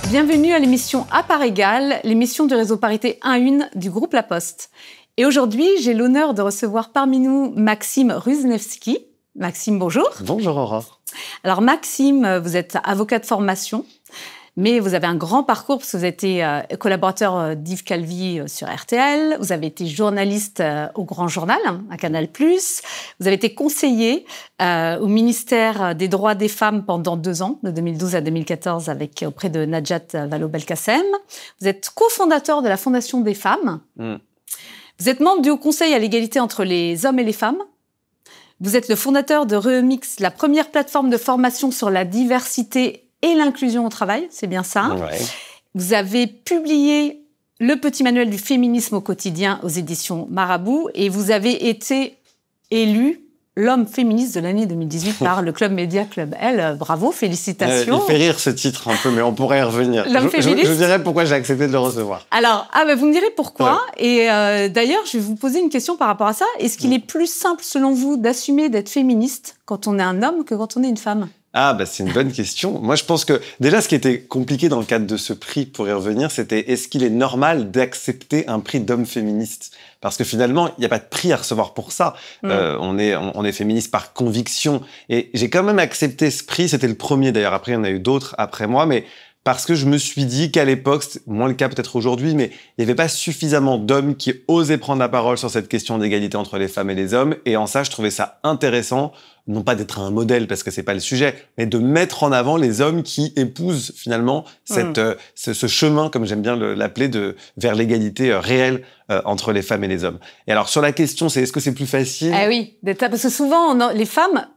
Bienvenue à l'émission À part égale, l'émission du réseau Parité 1-1 du groupe La Poste. Et aujourd'hui, j'ai l'honneur de recevoir parmi nous Maxime Rusnevski. Maxime, bonjour. Bonjour Aurore. Alors Maxime, vous êtes avocat de formation, mais vous avez un grand parcours parce que vous avez été collaborateur d'Yves Calvi sur RTL, vous avez été journaliste au Grand Journal, à Canal+, vous avez été conseiller au ministère des Droits des Femmes pendant 2 ans, de 2012 à 2014, auprès de Najat Vallaud-Belkacem. Vous êtes cofondateur de la Fondation des femmes. Vous êtes membre du Haut Conseil à l'égalité entre les hommes et les femmes. Vous êtes le fondateur de Remix, la première plateforme de formation sur la diversité et l'inclusion au travail, c'est bien ça. Ouais. Vous avez publié le petit manuel du féminisme au quotidien aux éditions Marabout et vous avez été élu l'homme féministe de l'année 2018 par le Club Média Club L. Bravo, félicitations. Il fait rire ce titre un peu, mais on pourrait y revenir. L'homme féministe. Je dirais pourquoi j'ai accepté de le recevoir. Alors, vous me direz pourquoi. Ouais. Et d'ailleurs, je vais vous poser une question par rapport à ça. Est-ce qu'il est plus simple, selon vous, d'assumer d'être féministe quand on est un homme que quand on est une femme ? C'est une bonne question. Moi, je pense que déjà, ce qui était compliqué dans le cadre de ce prix, pour y revenir, c'était est-ce qu'il est normal d'accepter un prix d'homme féministe ? Parce que finalement, il n'y a pas de prix à recevoir pour ça. On est féministe par conviction. Et j'ai quand même accepté ce prix. C'était le premier d'ailleurs. Après, il y en a eu d'autres après moi, mais parce que je me suis dit qu'à l'époque, c'est moins le cas peut-être aujourd'hui, mais il n'y avait pas suffisamment d'hommes qui osaient prendre la parole sur cette question d'égalité entre les femmes et les hommes. Et en ça, je trouvais ça intéressant, non pas d'être un modèle parce que c'est pas le sujet, mais de mettre en avant les hommes qui épousent finalement ce chemin, comme j'aime bien l'appeler, vers l'égalité réelle entre les femmes et les hommes. Et alors sur la question, c'est est-ce que c'est plus facile ? Oui, parce que souvent les femmes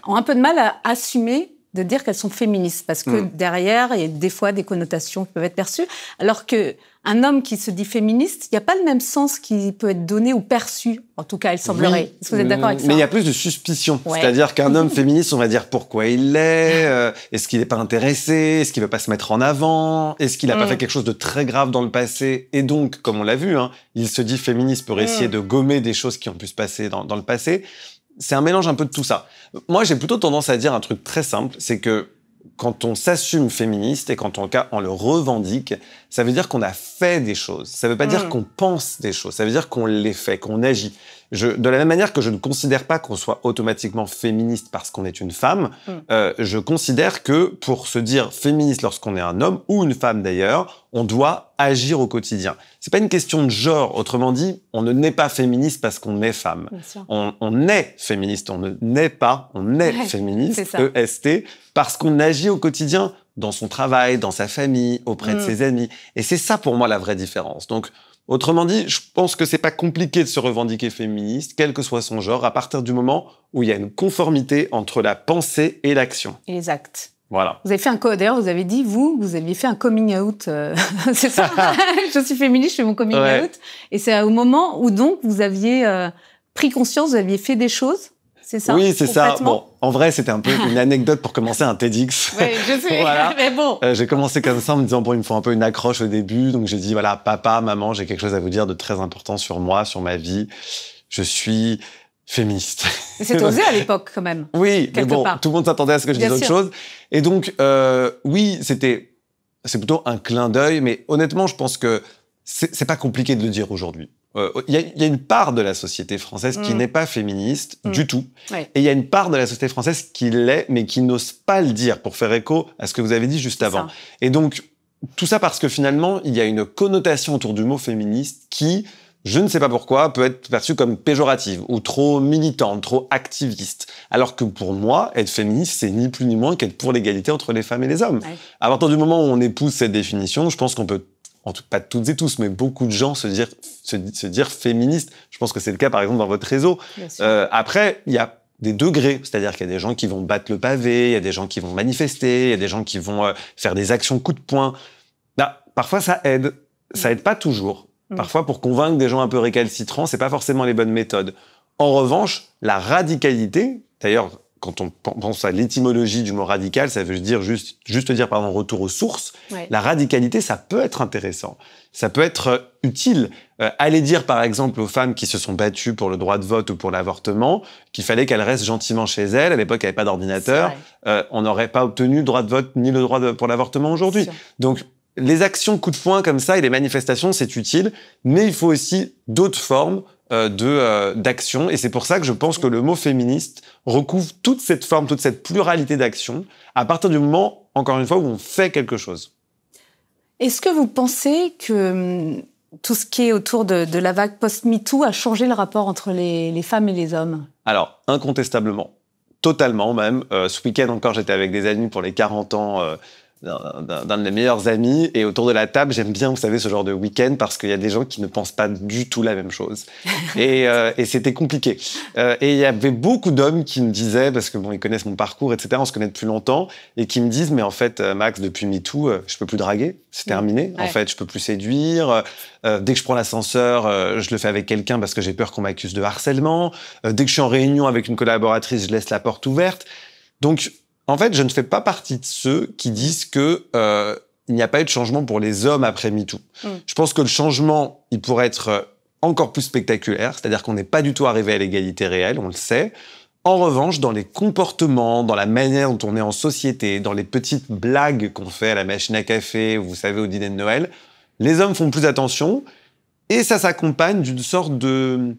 ont un peu de mal à assumer de dire qu'elles sont féministes, parce que derrière, il y a des fois des connotations qui peuvent être perçues, alors qu'un homme qui se dit féministe, il n'y a pas le même sens qui peut être donné ou perçu, en tout cas, il semblerait. Oui, est-ce que vous êtes d'accord avec ça ? Mais il y a plus de suspicion, c'est-à-dire qu'un homme féministe, on va dire pourquoi il l'est, est-ce qu'il n'est pas intéressé, est-ce qu'il ne veut pas se mettre en avant, est-ce qu'il n'a pas fait quelque chose de très grave dans le passé, et donc, comme on l'a vu, il se dit féministe pour essayer de gommer des choses qui ont pu se passer dans le passé. C'est un mélange un peu de tout ça. Moi, j'ai plutôt tendance à dire un truc très simple, c'est que quand on s'assume féministe et quand on le revendique, ça veut dire qu'on a fait des choses. Ça veut pas dire qu'on pense des choses. Ça veut dire qu'on les fait, qu'on agit. De la même manière que je ne considère pas qu'on soit automatiquement féministe parce qu'on est une femme, je considère que pour se dire féministe lorsqu'on est un homme ou une femme d'ailleurs, on doit agir au quotidien. C'est pas une question de genre. Autrement dit, on ne naît pas féministe parce qu'on est femme. On est féministe, on ne naît pas, on est féministe, EST, parce qu'on agit au quotidien dans son travail, dans sa famille, auprès de ses amis. Et c'est ça pour moi la vraie différence. Donc, autrement dit, je pense que c'est pas compliqué de se revendiquer féministe, quel que soit son genre, à partir du moment où il y a une conformité entre la pensée et l'action. Et les actes. Voilà. Vous avez fait d'ailleurs, vous avez dit, vous aviez fait un coming out, c'est ça. Je suis féministe, je fais mon coming out. Et c'est au moment où donc vous aviez pris conscience, vous aviez fait des choses. C'est ça? Oui, c'est ça. Bon, en vrai, c'était un peu une anecdote pour commencer un TEDx. Oui, je sais, voilà. Mais bon. J'ai commencé comme ça en me disant, il me faut un peu une accroche au début. Donc, j'ai dit, voilà, papa, maman, j'ai quelque chose à vous dire de très important sur moi, sur ma vie. Je suis féministe. C'est osé à l'époque, quand même. Oui, mais bon, tout le monde s'attendait à ce que je dise autre chose. Et donc, oui, c'est plutôt un clin d'œil. Mais honnêtement, je pense que c'est pas compliqué de le dire aujourd'hui. Il y a une part de la société française qui n'est pas féministe du tout. Et il y a une part de la société française qui l'est, mais qui n'ose pas le dire, pour faire écho à ce que vous avez dit juste avant. Et donc, tout ça parce que finalement, il y a une connotation autour du mot féministe qui, je ne sais pas pourquoi, peut être perçue comme péjorative ou trop militante, trop activiste. Alors que pour moi, être féministe, c'est ni plus ni moins qu'être pour l'égalité entre les femmes et les hommes. À partir du moment où on épouse cette définition, je pense qu'on peut, en tout, pas toutes et tous, mais beaucoup de gens se dire féministes. Je pense que c'est le cas, par exemple, dans votre réseau. Après, il y a des degrés, c'est-à-dire qu'il y a des gens qui vont battre le pavé, il y a des gens qui vont manifester, il y a des gens qui vont faire des actions coup de poing. Parfois, ça aide. Ça aide pas toujours. Parfois, pour convaincre des gens un peu récalcitrants, c'est pas forcément les bonnes méthodes. En revanche, la radicalité, d'ailleurs, quand on pense à l'étymologie du mot radical, ça veut dire juste dire, pardon, retour aux sources. Ouais. La radicalité, ça peut être intéressant. Ça peut être utile. Aller dire, par exemple, aux femmes qui se sont battues pour le droit de vote ou pour l'avortement, qu'il fallait qu'elles restent gentiment chez elles. À l'époque, il n'y avait pas d'ordinateur. On n'aurait pas obtenu le droit de vote ni le droit pour l'avortement aujourd'hui. Donc, les actions coup de poing comme ça et les manifestations, c'est utile. Mais il faut aussi d'autres formes d'action. Et c'est pour ça que je pense que le mot féministe recouvre toute cette forme, toute cette pluralité d'actions, à partir du moment, encore une fois, où on fait quelque chose. Est-ce que vous pensez que tout ce qui est autour de la vague post-MeToo a changé le rapport entre les femmes et les hommes? Alors, incontestablement. Totalement, même. Ce week-end encore, j'étais avec des amis pour les 40 ans d'un de mes meilleurs amis. Et autour de la table, j'aime bien, vous savez, ce genre de week-end parce qu'il y a des gens qui ne pensent pas du tout la même chose. Et c'était compliqué. Et il y avait beaucoup d'hommes qui me disaient, parce que bon, ils connaissent mon parcours, etc., on se connaît depuis longtemps, et qui me disent, mais en fait, Max, depuis MeToo, je peux plus draguer, c'est terminé. Ouais. En fait, je peux plus séduire. Dès que je prends l'ascenseur, je le fais avec quelqu'un parce que j'ai peur qu'on m'accuse de harcèlement. Dès que je suis en réunion avec une collaboratrice, je laisse la porte ouverte. Donc, en fait, je ne fais pas partie de ceux qui disent que il n'y a pas eu de changement pour les hommes après MeToo. Je pense que le changement, il pourrait être encore plus spectaculaire, c'est-à-dire qu'on n'est pas du tout arrivé à l'égalité réelle, on le sait. En revanche, dans les comportements, dans la manière dont on est en société, dans les petites blagues qu'on fait à la machine à café, vous savez, au dîner de Noël, les hommes font plus attention et ça s'accompagne d'une sorte de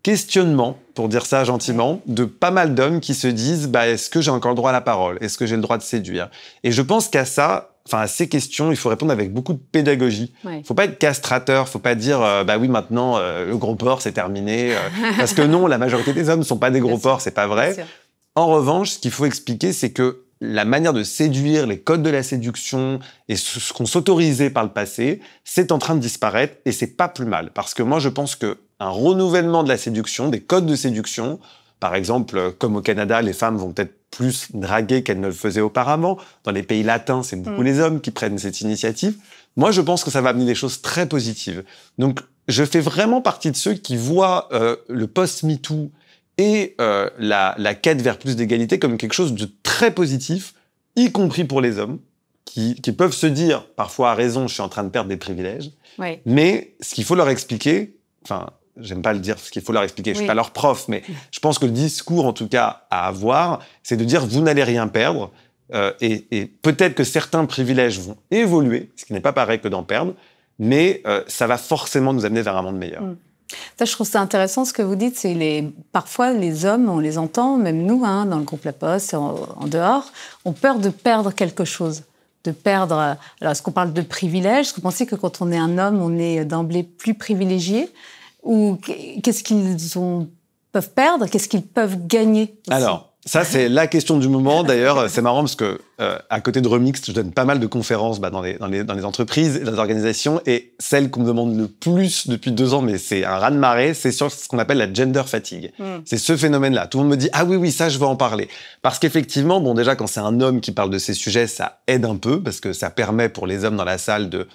questionnement, pour dire ça gentiment, de pas mal d'hommes qui se disent est-ce que j'ai encore le droit à la parole? Est-ce que j'ai le droit de séduire? Et je pense qu'à ces questions, il faut répondre avec beaucoup de pédagogie. Il faut pas être castrateur, faut pas dire oui, maintenant le gros porc c'est terminé parce que non, la majorité des hommes ne sont pas des gros porcs, c'est pas vrai. En revanche, ce qu'il faut expliquer, c'est que la manière de séduire, les codes de la séduction et ce qu'on s'autorisait par le passé, c'est en train de disparaître et c'est pas plus mal. Parce que moi, je pense que un renouvellement de la séduction, des codes de séduction, par exemple, comme au Canada, les femmes vont peut-être plus draguer qu'elles ne le faisaient auparavant. Dans les pays latins, c'est beaucoup les hommes qui prennent cette initiative. Moi, je pense que ça va amener des choses très positives. Donc, je fais vraiment partie de ceux qui voient le post-MeToo et la quête vers plus d'égalité comme quelque chose de très positif, y compris pour les hommes, qui peuvent se dire, parfois à raison, je suis en train de perdre des privilèges. Oui. Mais ce qu'il faut leur expliquer, j'aime pas le dire ce qu'il faut leur expliquer, je suis pas leur prof, mais je pense que le discours, en tout cas, à avoir, c'est de dire, vous n'allez rien perdre, et peut-être que certains privilèges vont évoluer, ce qui n'est pas pareil que d'en perdre, mais ça va forcément nous amener vers un monde meilleur. Ça, je trouve ça intéressant ce que vous dites, c'est parfois les hommes, on les entend, même nous, dans le groupe La Poste, en dehors, ont peur de perdre quelque chose. De perdre. Alors, est-ce qu'on parle de privilèges? Est-ce que vous pensez que quand on est un homme, on est d'emblée plus privilégié? Ou qu'est-ce qu'ils peuvent perdre? Qu'est-ce qu'ils peuvent gagner aussi? Alors, ça, c'est la question du moment. D'ailleurs, c'est marrant parce que à côté de Remix, je donne pas mal de conférences dans les entreprises et dans les organisations. Et celle qu'on me demande le plus depuis 2 ans, mais c'est un raz-de-marée, c'est sur ce qu'on appelle la gender fatigue. C'est ce phénomène-là. Tout le monde me dit « Ah oui, ça, je veux en parler ». Parce qu'effectivement, déjà, quand c'est un homme qui parle de ces sujets, ça aide un peu parce que ça permet pour les hommes dans la salle de...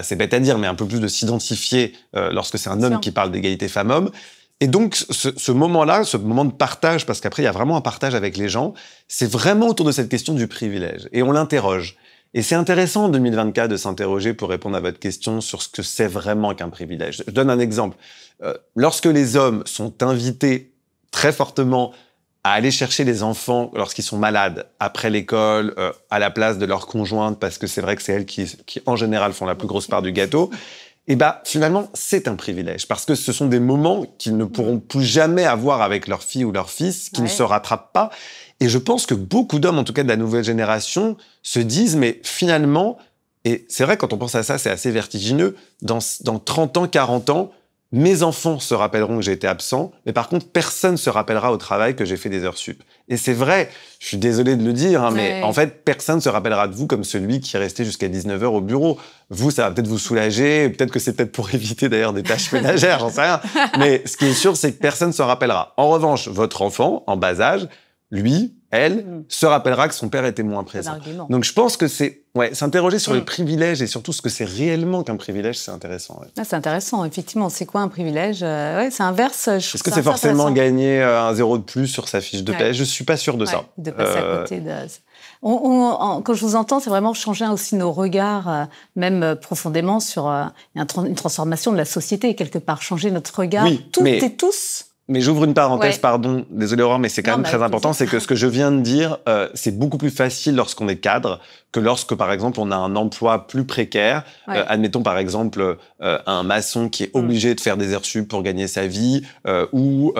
c'est bête à dire, mais un peu plus de s'identifier lorsque c'est un homme qui parle d'égalité femmes-hommes. Et donc, ce moment-là, ce moment de partage, parce qu'après, il y a vraiment un partage avec les gens, c'est vraiment autour de cette question du privilège. Et on l'interroge. Et c'est intéressant en 2024 de s'interroger pour répondre à votre question sur ce que c'est vraiment qu'un privilège. Je donne un exemple. Lorsque les hommes sont invités très fortement à aller chercher les enfants lorsqu'ils sont malades après l'école, à la place de leur conjointe, parce que c'est vrai que c'est elles qui, en général, font la plus grosse part du gâteau, et finalement, c'est un privilège. Parce que ce sont des moments qu'ils ne pourront plus jamais avoir avec leur fille ou leur fils, qui ne se rattrapent pas. Et je pense que beaucoup d'hommes, en tout cas de la nouvelle génération, se disent, mais finalement, et c'est vrai, quand on pense à ça, c'est assez vertigineux, dans 30 ans, 40 ans, mes enfants se rappelleront que j'ai été absent, mais par contre, personne ne se rappellera au travail que j'ai fait des heures sup. Et c'est vrai, je suis désolé de le dire, mais en fait, personne ne se rappellera de vous comme celui qui est resté jusqu'à 19h au bureau. Vous, ça va peut-être vous soulager, peut-être que c'est peut-être pour éviter d'ailleurs des tâches ménagères, j'en sais rien. Mais ce qui est sûr, c'est que personne ne se rappellera. En revanche, votre enfant, en bas âge, lui, elle, se rappellera que son père était moins présent. Donc je pense que s'interroger sur le privilège et surtout ce que c'est réellement qu'un privilège, c'est intéressant. Ouais. Ah, c'est intéressant, effectivement. C'est quoi un privilège? C'est inverse. Est-ce que c'est forcément gagner un 0 de plus sur sa fiche de paie? Je suis pas sûr de ça. De passer à côté de... quand je vous entends, c'est vraiment changer aussi nos regards, même profondément sur une transformation de la société, quelque part. Changer notre regard, toutes et tous. Mais j'ouvre une parenthèse, pardon, désolé Aurore, mais c'est quand même très important, c'est que ce que je viens de dire, c'est beaucoup plus facile lorsqu'on est cadre que lorsque, par exemple, on a un emploi plus précaire. Admettons, par exemple, un maçon qui est obligé de faire des heures sup pour gagner sa vie, ou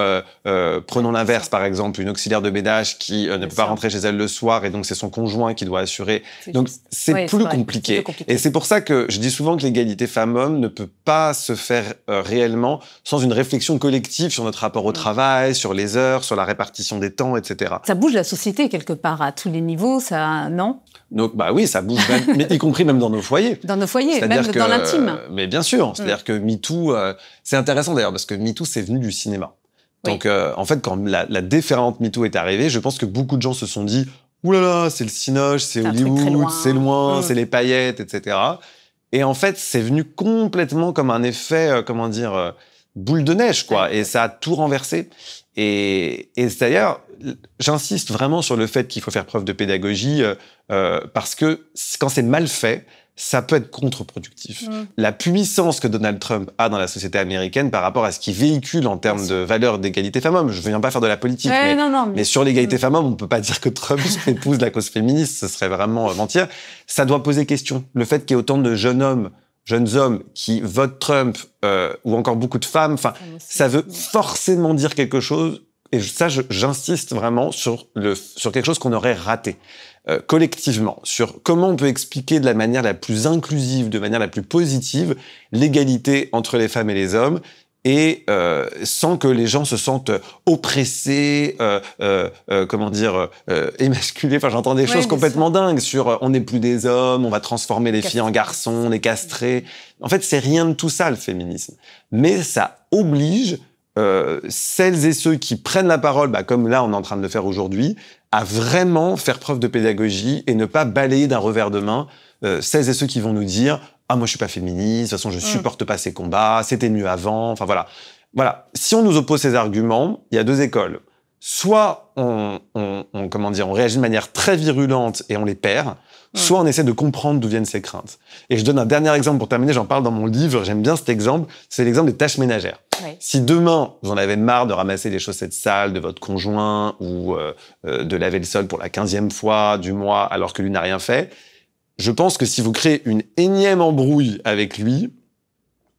prenons l'inverse, par exemple, une auxiliaire de ménage qui ne peut pas rentrer chez elle le soir, et donc c'est son conjoint qui doit assurer. Donc c'est plus compliqué. Et c'est pour ça que je dis souvent que l'égalité femmes-hommes ne peut pas se faire réellement sans une réflexion collective sur notre rapport au travail, sur les heures, sur la répartition des temps, etc. Ça bouge la société quelque part à tous les niveaux, ça, non? Donc, oui, ça bouge, même, y compris même dans nos foyers. Dans nos foyers, même dans l'intime. Mais bien sûr, c'est-à-dire que MeToo, c'est intéressant d'ailleurs, parce que MeToo, c'est venu du cinéma. Donc, en fait, quand la déferlante MeToo est arrivée, je pense que beaucoup de gens se sont dit « Ouh là là, c'est le cinoche, c'est Hollywood, c'est loin, c'est les paillettes, etc. » Et en fait, c'est venu complètement comme un effet, boule de neige, quoi. Et ça a tout renversé. Et d'ailleurs, j'insiste vraiment sur le fait qu'il faut faire preuve de pédagogie, parce que quand c'est mal fait, ça peut être contre-productif. La puissance que Donald Trump a dans la société américaine par rapport à ce qu'il véhicule en termes de valeurs d'égalité femmes-hommes, je ne viens pas faire de la politique, mais sur l'égalité femmes-hommes, on ne peut pas dire que Trump épouse la cause féministe, ce serait vraiment mentir. Ça doit poser question. Le fait qu'il y ait autant de jeunes hommes qui votent Trump, ou encore beaucoup de femmes, ça veut forcément dire quelque chose. Et ça, j'insiste vraiment sur quelque chose qu'on aurait raté collectivement, sur comment on peut expliquer de la manière la plus inclusive, de manière la plus positive, l'égalité entre les femmes et les hommes, et sans que les gens se sentent oppressés, émasculés. Enfin, j'entends des choses complètement dingues sur on n'est plus des hommes, on va transformer les filles en garçons, on est castrés. En fait, c'est rien de tout ça, le féminisme. Mais ça oblige celles et ceux qui prennent la parole, comme là on est en train de le faire aujourd'hui, à vraiment faire preuve de pédagogie et ne pas balayer d'un revers de main celles et ceux qui vont nous dire « Ah, moi je suis pas féministe, de toute façon je supporte pas ces combats, c'était mieux avant », enfin voilà. Voilà. Si on nous oppose ces arguments, il y a deux écoles. Soit on réagit de manière très virulente et on les perd, soit on essaie de comprendre d'où viennent ces craintes. Et je donne un dernier exemple pour terminer, j'en parle dans mon livre, j'aime bien cet exemple, c'est l'exemple des tâches ménagères. Si demain, vous en avez marre de ramasser les chaussettes sales de votre conjoint ou de laver le sol pour la 15e fois du mois alors que lui n'a rien fait, je pense que si vous créez une énième embrouille avec lui,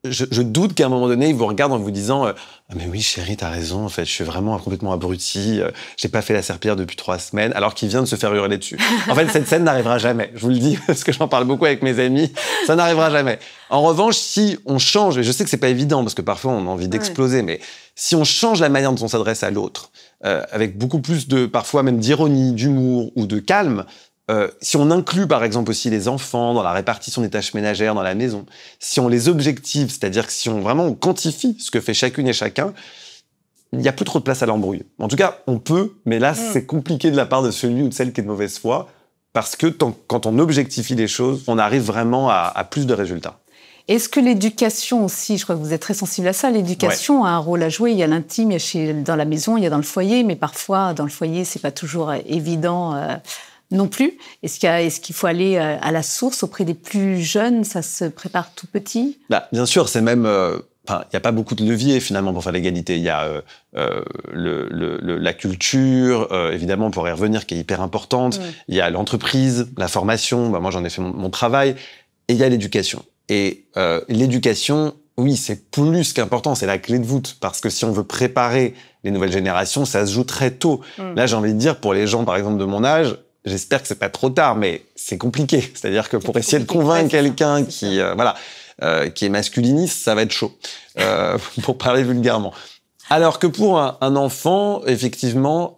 je doute qu'à un moment donné, il vous regarde en vous disant « Ah mais oui, chérie, t'as raison, en fait, je suis vraiment complètement abruti, j'ai pas fait la serpillière depuis 3 semaines, alors qu'il vient de se faire hurler dessus. » En fait, cette scène n'arrivera jamais. Je vous le dis, parce que j'en parle beaucoup avec mes amis, ça n'arrivera jamais. En revanche, si on change, et je sais que c'est pas évident, parce que parfois on a envie d'exploser, mais si on change la manière dont on s'adresse à l'autre, avec beaucoup plus parfois même d'ironie, d'humour ou de calme, si on inclut par exemple aussi les enfants dans la répartition des tâches ménagères dans la maison, si on les objective, c'est-à-dire que si on quantifie ce que fait chacune et chacun, il n'y a plus trop de place à l'embrouille. En tout cas, on peut, mais là, c'est compliqué de la part de celui ou de celle qui est de mauvaise foi, parce que quand on objectifie les choses, on arrive vraiment à plus de résultats. Est-ce que l'éducation aussi, je crois que vous êtes très sensible à ça, l'éducation a un rôle à jouer. Il y a l'intime, il y a dans la maison, il y a dans le foyer, mais parfois, dans le foyer, c'est pas toujours évident non plus. Est-ce qu'il faut aller à la source auprès des plus jeunes? Ça se prépare tout petit? Bien sûr, c'est même... il n'y a pas beaucoup de leviers, finalement, pour faire l'égalité. Il y a la culture, évidemment, pour y revenir, qui est hyper importante. Il y a l'entreprise, la formation. Moi, j'en ai fait mon travail. Et il y a l'éducation. Et l'éducation, oui, c'est plus qu'important. C'est la clé de voûte. Parce que si on veut préparer les nouvelles générations, ça se joue très tôt. Là, j'ai envie de dire, pour les gens, par exemple, de mon âge, j'espère que c'est pas trop tard, mais c'est compliqué. C'est-à-dire que pour essayer de convaincre quelqu'un qui est masculiniste, ça va être chaud, pour parler vulgairement. Alors que pour un enfant, effectivement,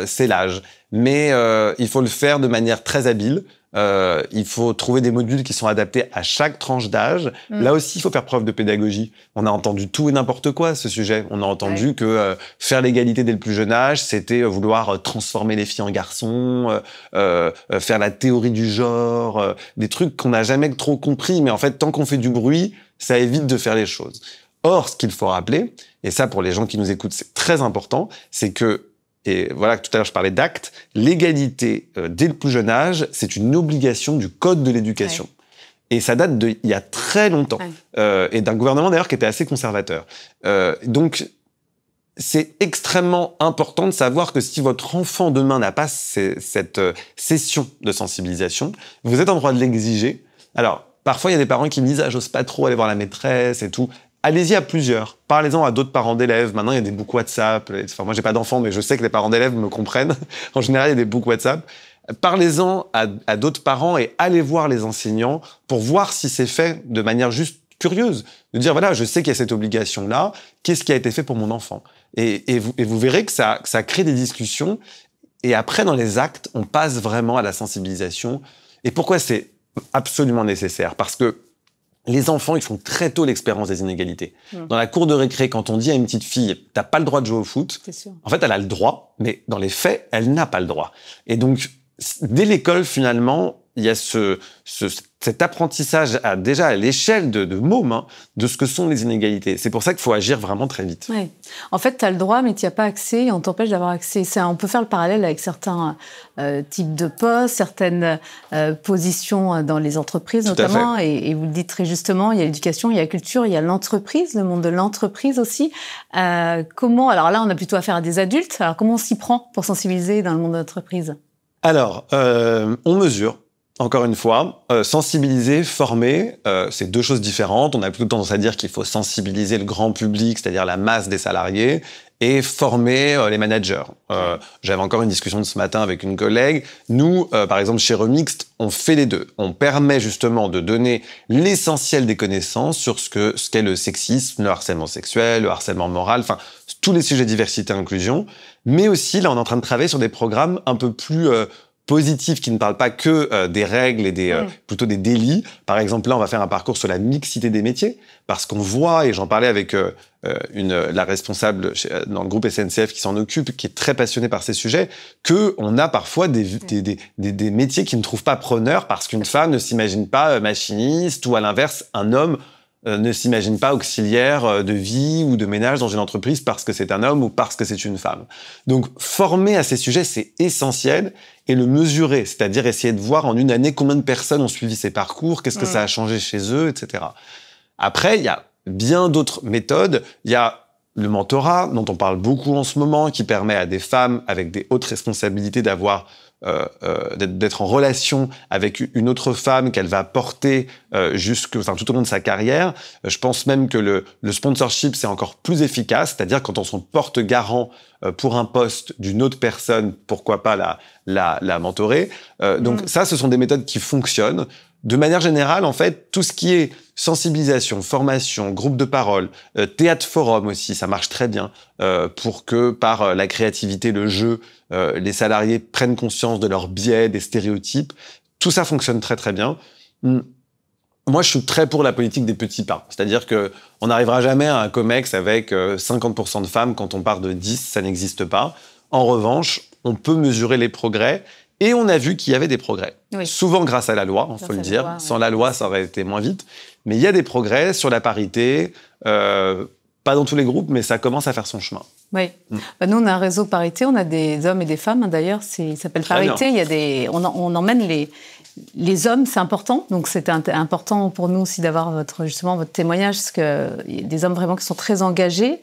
c'est l'âge. Mais il faut le faire de manière très habile, Il faut trouver des modules qui sont adaptés à chaque tranche d'âge. Là aussi, il faut faire preuve de pédagogie. On a entendu tout et n'importe quoi à ce sujet. On a entendu que faire l'égalité dès le plus jeune âge, c'était vouloir transformer les filles en garçons, faire la théorie du genre, des trucs qu'on n'a jamais trop compris. Mais en fait, tant qu'on fait du bruit, ça évite de faire les choses. Or, ce qu'il faut rappeler, et ça pour les gens qui nous écoutent, c'est très important, c'est que, et voilà, tout à l'heure je parlais d'actes, l'égalité dès le plus jeune âge, c'est une obligation du Code de l'éducation. Ouais. Et ça date d'il y a très longtemps, et d'un gouvernement d'ailleurs qui était assez conservateur. Donc, c'est extrêmement important de savoir que si votre enfant demain n'a pas cette session de sensibilisation, vous êtes en droit de l'exiger. Alors, parfois il y a des parents qui me disent « Ah, j'ose pas trop aller voir la maîtresse et tout ». Allez-y à plusieurs. Parlez-en à d'autres parents d'élèves. Maintenant, il y a des books WhatsApp. Enfin, moi, j'ai pas d'enfants, mais je sais que les parents d'élèves me comprennent. En général, il y a des books WhatsApp. Parlez-en à d'autres parents et allez voir les enseignants pour voir si c'est fait de manière juste curieuse. De dire, voilà, je sais qu'il y a cette obligation-là. Qu'est-ce qui a été fait pour mon enfant? Et vous verrez que ça crée des discussions. Et après, dans les actes, on passe vraiment à la sensibilisation. Et pourquoi c'est absolument nécessaire? Parce que les enfants, ils font très tôt l'expérience des inégalités. Dans la cour de récré, quand on dit à une petite fille « t'as pas le droit de jouer au foot », en fait, elle a le droit, mais dans les faits, elle n'a pas le droit. Et donc, dès l'école, finalement, il y a cet apprentissage déjà à l'échelle de mômes, de ce que sont les inégalités. C'est pour ça qu'il faut agir vraiment très vite. Ouais. En fait, tu as le droit, mais tu n'y as pas accès et on t'empêche d'avoir accès. On peut faire le parallèle avec certains types de postes, certaines positions dans les entreprises notamment. Et vous le dites très justement, il y a l'éducation, il y a la culture, il y a l'entreprise, le monde de l'entreprise aussi. Comment, alors là, on a plutôt affaire à des adultes. Alors comment on s'y prend pour sensibiliser dans le monde de l'entreprise? Alors, on mesure. Encore une fois, sensibiliser, former, c'est deux choses différentes. On a plutôt tendance à dire qu'il faut sensibiliser le grand public, c'est-à-dire la masse des salariés, et former les managers. J'avais encore une discussion de ce matin avec une collègue. Nous, par exemple, chez Remixed, on fait les deux. On permet justement de donner l'essentiel des connaissances sur ce qu'est le sexisme, le harcèlement sexuel, le harcèlement moral, enfin, tous les sujets diversité et inclusion. Mais aussi, là, on est en train de travailler sur des programmes un peu plus positifs qui ne parlent pas que des règles et plutôt des délits. Par exemple, là, on va faire un parcours sur la mixité des métiers parce qu'on voit, et j'en parlais avec la responsable dans le groupe SNCF qui s'en occupe, qui est très passionnée par ces sujets, qu'on a parfois des métiers qui ne trouvent pas preneurs parce qu'une femme ne s'imagine pas machiniste ou à l'inverse, un homme ne s'imagine pas auxiliaire de vie ou de ménage dans une entreprise parce que c'est un homme ou parce que c'est une femme. Donc, former à ces sujets, c'est essentiel, et le mesurer, c'est-à-dire essayer de voir en une année combien de personnes ont suivi ces parcours, qu'est-ce que ça a changé chez eux, etc. Après, il y a bien d'autres méthodes. Il y a le mentorat, dont on parle beaucoup en ce moment, qui permet à des femmes avec des hautes responsabilités d'être en relation avec une autre femme qu'elle va porter tout au long de sa carrière. Je pense même que le sponsorship, c'est encore plus efficace, c'est-à-dire quand on se porte garant pour un poste d'une autre personne, pourquoi pas la mentorer. Donc ça, ce sont des méthodes qui fonctionnent. De manière générale, en fait, tout ce qui est sensibilisation, formation, groupe de parole, théâtre forum aussi, ça marche très bien pour que par la créativité, le jeu, les salariés prennent conscience de leurs biais, des stéréotypes. Tout ça fonctionne très très bien. Moi, je suis très pour la politique des petits pas. C'est-à-dire que on n'arrivera jamais à un COMEX avec 50% de femmes quand on part de 10, ça n'existe pas. En revanche, on peut mesurer les progrès. Et on a vu qu'il y avait des progrès. Oui. Souvent grâce à la loi, il faut le dire. Sans la loi, ça aurait été moins vite. Mais il y a des progrès sur la parité, pas dans tous les groupes, mais ça commence à faire son chemin. Oui. Nous, on a un réseau parité, on a des hommes et des femmes, d'ailleurs, ça s'appelle Parité. Il y a on emmène les hommes, c'est important. Donc, c'était important pour nous aussi d'avoir votre témoignage, parce qu'il y a des hommes vraiment qui sont très engagés.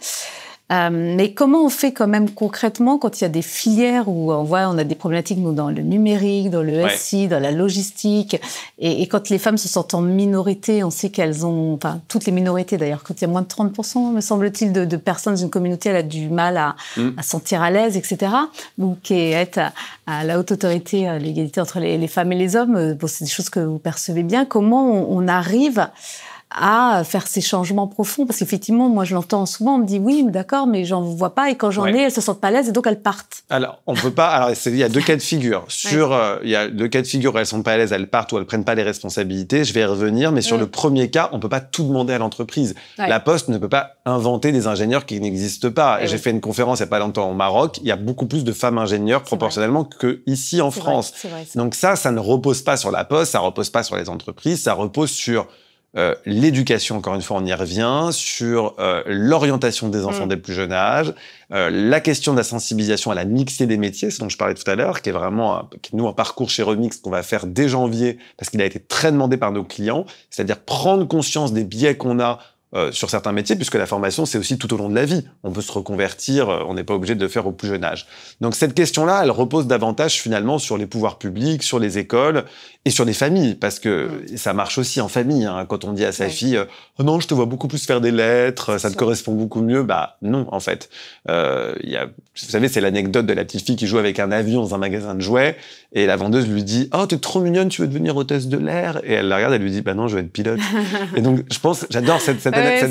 Mais comment on fait quand même concrètement quand il y a des filières où on a des problématiques nous, dans le numérique, dans le SI, dans la logistique, et quand les femmes se sentent en minorité, on sait qu'elles ont, enfin toutes les minorités d'ailleurs, quand il y a moins de 30%, me semble-t-il, de personnes d'une communauté, elle a du mal à se sentir à l'aise, etc. Donc être à la haute autorité, l'égalité entre les femmes et les hommes, c'est des choses que vous percevez bien. Comment on arrive à faire ces changements profonds? Parce qu'effectivement, moi, je l'entends souvent, on me dit oui, d'accord, mais j'en vois pas, et quand j'en ai, elles se sentent pas à l'aise et donc elles partent. Alors, on peut pas. Alors, il y a deux cas de figure. Il y a deux cas de figure où elles sont pas à l'aise, elles partent ou elles prennent pas les responsabilités. Je vais y revenir, mais sur le premier cas, on peut pas tout demander à l'entreprise. La Poste ne peut pas inventer des ingénieurs qui n'existent pas. J'ai fait une conférence il y a pas longtemps au Maroc. Il y a beaucoup plus de femmes ingénieurs proportionnellement que ici en France. Vrai. Donc ça ne repose pas sur la Poste, ça repose pas sur les entreprises, ça repose sur l'éducation, encore une fois, on y revient, sur l'orientation des enfants dès le plus jeune âge, la question de la sensibilisation à la mixité des métiers, ce dont je parlais tout à l'heure, qui est vraiment nous un parcours chez Remix qu'on va faire dès janvier, parce qu'il a été très demandé par nos clients, c'est-à-dire prendre conscience des biais qu'on a sur certains métiers, puisque la formation, c'est aussi tout au long de la vie. On peut se reconvertir, on n'est pas obligé de le faire au plus jeune âge. Donc cette question-là, elle repose davantage finalement sur les pouvoirs publics, sur les écoles et sur les familles, parce que ça marche aussi en famille. Hein, quand on dit à sa fille « Oh non, je te vois beaucoup plus faire des lettres, ça te correspond beaucoup mieux », bah non, en fait. Vous savez, c'est l'anecdote de la petite fille qui joue avec un avion dans un magasin de jouets, et la vendeuse lui dit « Oh, t'es trop mignonne, tu veux devenir hôtesse de l'air ?» Et elle la regarde, elle lui dit « Bah non, je veux être pilote. » Et donc, je pense, j'adore cette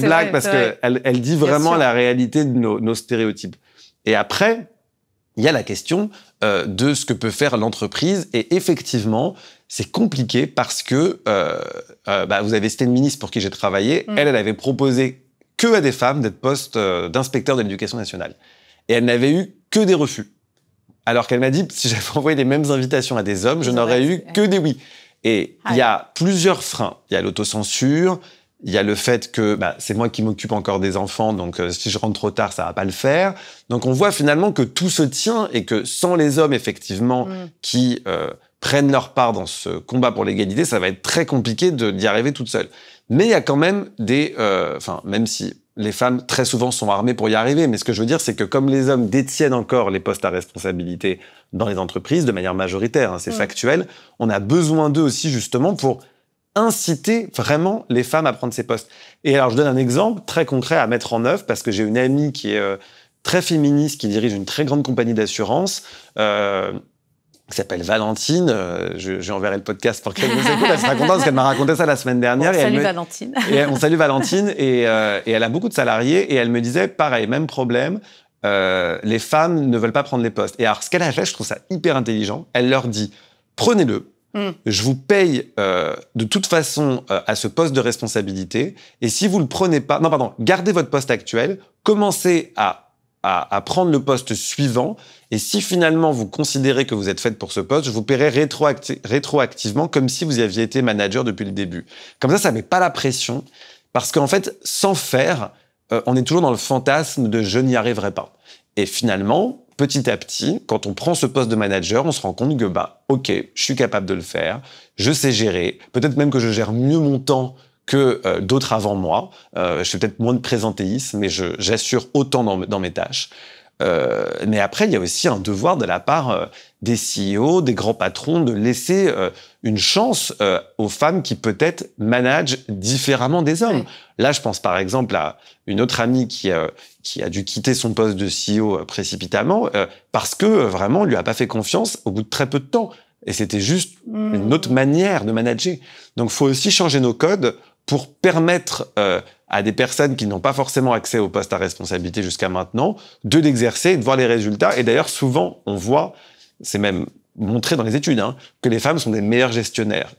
blague, parce qu'elle dit vraiment la réalité de nos stéréotypes. Et après, il y a la question de ce que peut faire l'entreprise. Et effectivement, c'est compliqué parce que vous avez cité une ministre pour qui j'ai travaillé. Elle avait proposé que à des femmes d'être poste d'inspecteur de l'éducation nationale. Et elle n'avait eu que des refus. Alors qu'elle m'a dit, si j'avais envoyé les mêmes invitations à des hommes, je n'aurais eu que des oui. Et il y a plusieurs freins. Il y a l'autocensure, il y a le fait que c'est moi qui m'occupe encore des enfants, donc si je rentre trop tard, ça va pas le faire. Donc on voit finalement que tout se tient et que sans les hommes, effectivement, qui prennent leur part dans ce combat pour l'égalité, ça va être très compliqué d'y arriver toute seule. Mais il y a quand même même si les femmes, très souvent, sont armées pour y arriver. Mais ce que je veux dire, c'est que comme les hommes détiennent encore les postes à responsabilité dans les entreprises, de manière majoritaire, hein, c'est factuel, on a besoin d'eux aussi, justement, pour inciter vraiment les femmes à prendre ces postes. Et alors, je donne un exemple très concret à mettre en œuvre, parce que j'ai une amie qui est très féministe, qui dirige une très grande compagnie d'assurance, qui s'appelle Valentine. Je lui enverrai le podcast pour qu'elle nous écoute. Elle sera contente parce qu'elle m'a raconté ça la semaine dernière. Valentine. Et on salue Valentine. Et elle a beaucoup de salariés. Et elle me disait, pareil, même problème. Les femmes ne veulent pas prendre les postes. Et alors, ce qu'elle a fait, je trouve ça hyper intelligent. Elle leur dit, prenez-le. Je vous paye de toute façon à ce poste de responsabilité. Et si vous le prenez pas... Non, pardon. Gardez votre poste actuel. Commencez à prendre le poste suivant. Et si finalement vous considérez que vous êtes faite pour ce poste, je vous paierai rétroactivement comme si vous y aviez été manager depuis le début. Comme ça met pas la pression. Parce qu'en fait, sans faire, on est toujours dans le fantasme de « je n'y arriverai pas ». Et finalement, petit à petit, quand on prend ce poste de manager, on se rend compte que ok, je suis capable de le faire, je sais gérer, peut-être même que je gère mieux mon temps que d'autres avant moi. Je fais peut-être moins de présentéisme, mais j'assure autant dans mes tâches. Mais après, il y a aussi un devoir de la part des CEO, des grands patrons, de laisser une chance aux femmes qui peut-être managent différemment des hommes. Oui. Là, je pense par exemple à une autre amie qui a dû quitter son poste de CEO précipitamment parce que vraiment, on lui a pas fait confiance au bout de très peu de temps. Et c'était juste une autre manière de manager. Donc, faut aussi changer nos codes pour permettre à des personnes qui n'ont pas forcément accès au poste à responsabilité jusqu'à maintenant, de l'exercer et de voir les résultats. Et d'ailleurs, souvent, on voit, c'est même montré dans les études, que les femmes sont des meilleures gestionnaires.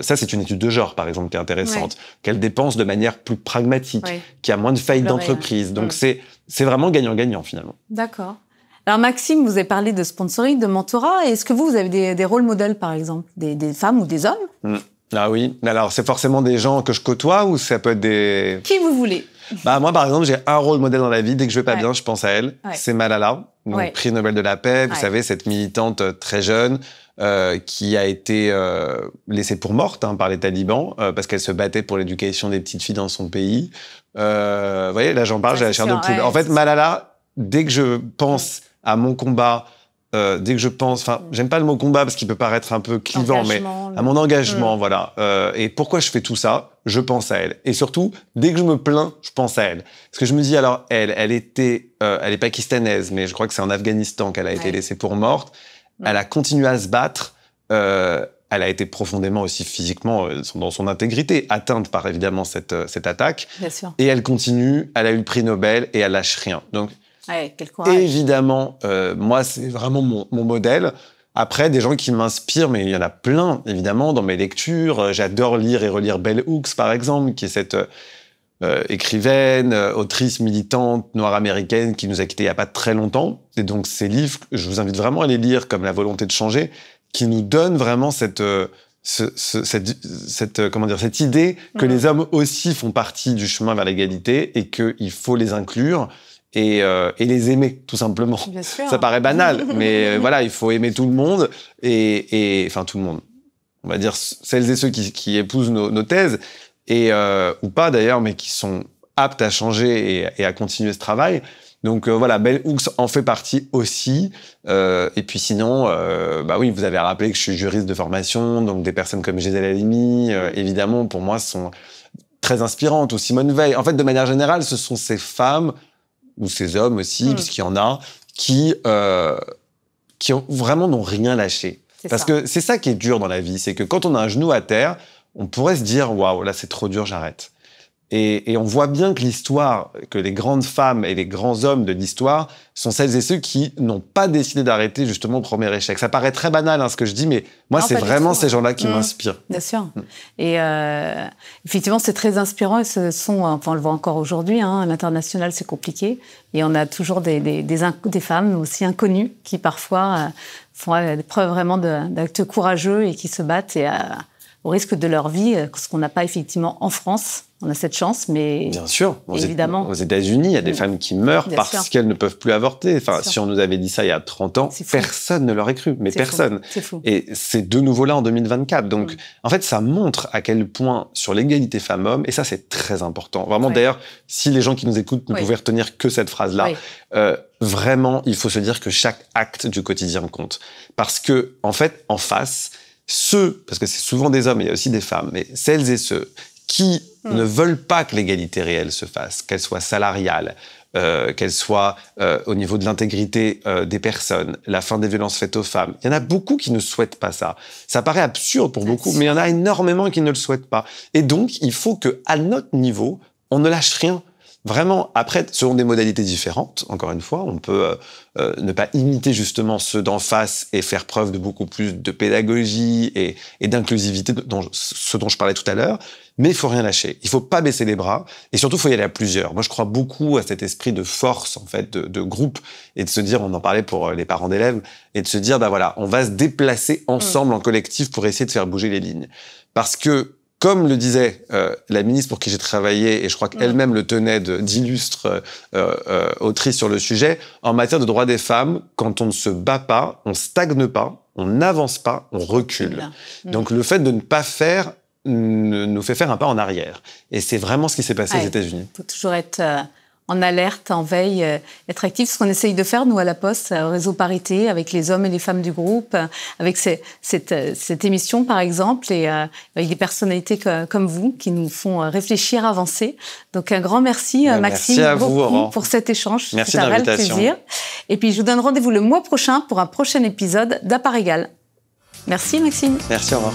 Ça, c'est une étude de genre, par exemple, qui est intéressante, qu'elles dépensent de manière plus pragmatique, qu'il y a moins de failles d'entreprise. Donc, c'est vraiment gagnant-gagnant, finalement. D'accord. Alors, Maxime, vous avez parlé de sponsoring, de mentorat. Est-ce que vous avez des rôles modèles, par exemple, des femmes ou des hommes Ah oui, alors c'est forcément des gens que je côtoie ou ça peut être des... Qui vous voulez. Moi, par exemple, j'ai un rôle modèle dans la vie. Dès que je vais pas bien, je pense à elle. C'est Malala, donc prix Nobel de la paix. Vous savez, cette militante très jeune qui a été laissée pour morte par les talibans parce qu'elle se battait pour l'éducation des petites filles dans son pays. Vous voyez, là j'en parle, j'ai la chair de poule. En fait, Malala, dès que je pense à mon combat, dès que je pense, j'aime pas le mot combat parce qu'il peut paraître un peu clivant, mais à mon engagement, voilà. Et pourquoi je fais tout ça? Je pense à elle. Et surtout, dès que je me plains, je pense à elle. Parce que je me dis, alors, elle est pakistanaise, mais je crois que c'est en Afghanistan qu'elle a été laissée pour morte. Elle a continué à se battre. elle a été profondément aussi physiquement, dans son intégrité, atteinte par évidemment cette attaque. Bien sûr. Et elle continue, elle a eu le prix Nobel et elle lâche rien. Donc, ouais, quel courage. Évidemment, moi, c'est vraiment mon modèle. Après, des gens qui m'inspirent, mais il y en a plein, évidemment, dans mes lectures. J'adore lire et relire Bell Hooks, par exemple, qui est cette écrivaine, autrice militante noire américaine qui nous a quittés il n'y a pas très longtemps. Et donc, ces livres, je vous invite vraiment à les lire, comme La volonté de changer, qui nous donnent vraiment cette idée que les hommes aussi font partie du chemin vers l'égalité et qu'il faut les inclure et les aimer, tout simplement. Bien sûr. Ça paraît banal, mais voilà, il faut aimer tout le monde enfin tout le monde. On va dire celles et ceux qui épousent nos thèses ou pas d'ailleurs, mais qui sont aptes à changer et à continuer ce travail. Donc voilà, Bell Hooks en fait partie aussi. Et puis sinon, oui, vous avez rappelé que je suis juriste de formation, donc des personnes comme Gisèle Halimi, évidemment, pour moi, sont très inspirantes. Ou Simone Veil. En fait, de manière générale, ce sont ces femmes ou ces hommes aussi, puisqu'il y en a, qui vraiment n'ont rien lâché. Parce que c'est ça qui est dur dans la vie, c'est que quand on a un genou à terre, on pourrait se dire « Waouh, là c'est trop dur, j'arrête ». Et on voit bien que l'histoire, que les grandes femmes et les grands hommes de l'histoire sont celles et ceux qui n'ont pas décidé d'arrêter justement au premier échec. Ça paraît très banal ce que je dis, mais moi c'est vraiment ces gens-là qui m'inspirent. Bien sûr. Et effectivement, c'est très inspirant. Et on le voit encore aujourd'hui, à l'international c'est compliqué. Et on a toujours des femmes aussi inconnues qui parfois font des preuves vraiment d'actes courageux et qui se battent au risque de leur vie, ce qu'on n'a pas effectivement en France. On a cette chance, mais bien sûr. Évidemment. Aux États-Unis, il y a des femmes qui meurent parce qu'elles ne peuvent plus avorter. Enfin, si on nous avait dit ça il y a 30 ans, personne ne l'aurait cru. Mais personne. C'est fou. Et c'est de nouveau là en 2024. Donc, en fait, ça montre à quel point sur l'égalité femmes-hommes, et ça, c'est très important. Vraiment, d'ailleurs, si les gens qui nous écoutent ne pouvaient retenir que cette phrase-là, vraiment, il faut se dire que chaque acte du quotidien compte. Parce que, en fait, en face, parce que c'est souvent des hommes, mais il y a aussi des femmes, mais celles et ceux qui ne veulent pas que l'égalité réelle se fasse, qu'elle soit salariale, qu'elle soit au niveau de l'intégrité des personnes, la fin des violences faites aux femmes. Il y en a beaucoup qui ne souhaitent pas ça. Ça paraît absurde pour beaucoup, mais il y en a énormément qui ne le souhaitent pas. Et donc, il faut qu'à notre niveau, on ne lâche rien. Vraiment, après, selon des modalités différentes, encore une fois, on peut ne pas imiter justement ceux d'en face et faire preuve de beaucoup plus de pédagogie et d'inclusivité, ce dont je parlais tout à l'heure, mais il faut rien lâcher. Il faut pas baisser les bras et surtout, il faut y aller à plusieurs. Moi, je crois beaucoup à cet esprit de force, en fait, de groupe et de se dire, on en parlait pour les parents d'élèves, et de se dire, voilà, on va se déplacer ensemble en collectif pour essayer de faire bouger les lignes. Parce que, comme le disait la ministre pour qui j'ai travaillé, et je crois qu'elle-même le tenait d'illustre autrice sur le sujet, en matière de droits des femmes, quand on ne se bat pas, on stagne pas, on n'avance pas, on recule. Donc le fait de ne pas faire nous fait faire un pas en arrière. Et c'est vraiment ce qui s'est passé aux États-Unis. Il faut toujours être en alerte, en veille, être actif. Ce qu'on essaye de faire, nous, à La Poste, au réseau Parité, avec les hommes et les femmes du groupe, avec cette émission, par exemple, et avec des personnalités comme vous, qui nous font réfléchir, avancer. Donc, un grand merci, Maxime, merci à vous, Aurore, pour cet échange. Merci de l'invitation. C'est un réel plaisir. Et puis, je vous donne rendez-vous le mois prochain pour un prochain épisode d'À part égale. Merci, Maxime. Merci, Aurore.